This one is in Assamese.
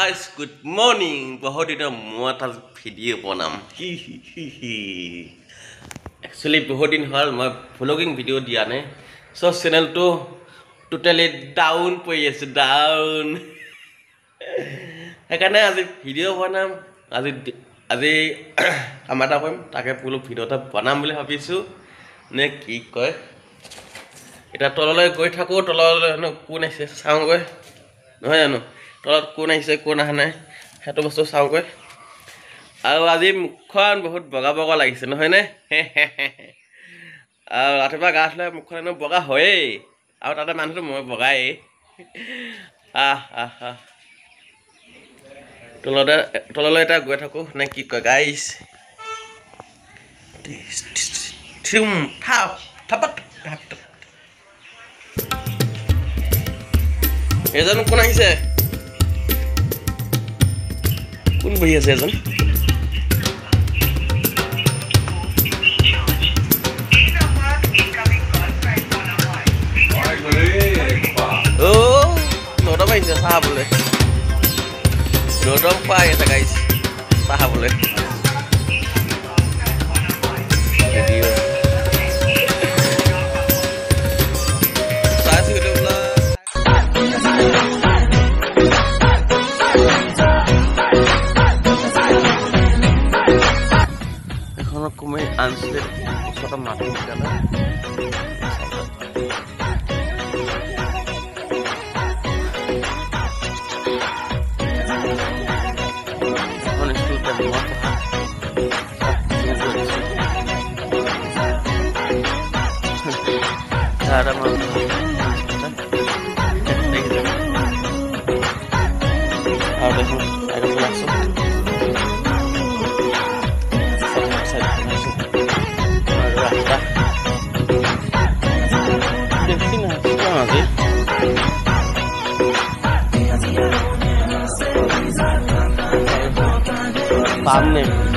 guys, good morning. बहुत दिन मैं था वीडियो बनाम actually बहुत दिन हाल मैं vlogging वीडियो दिया ने so channel तो totally down पे है down है करने आज वीडियो बनाम आज हमारा कोई ताकि पूरा वीडियो था बनाम बोले भाविसु ने की कय এটা তললৈ গৈ থাকো তললৈ কোন আছে চাও গৈ নহয় জানো তলত কোন আছে কোন আহা নাই হেতু বস্তু চাও গৈ আৰু আজি মুখখন বহুত বগা বগা লাগিছে নহয় নে আৰু ৰাতিপুৱা গা ধুলে মুখখন বগা হয়ে আৰু তাতে মানুহটো মই বগাই তললৈ এটা গৈ থাকো নে কি কয় গাইস থিম থাপ থাপক এজন কোন আহিছে কোন বহি আছে এজন ও নটা পাইছে চাহ বলে নটা পাই আছে গাইস চাহ বলে Komen answer suatu mati karena itu tadi cara mau ada langsung सामने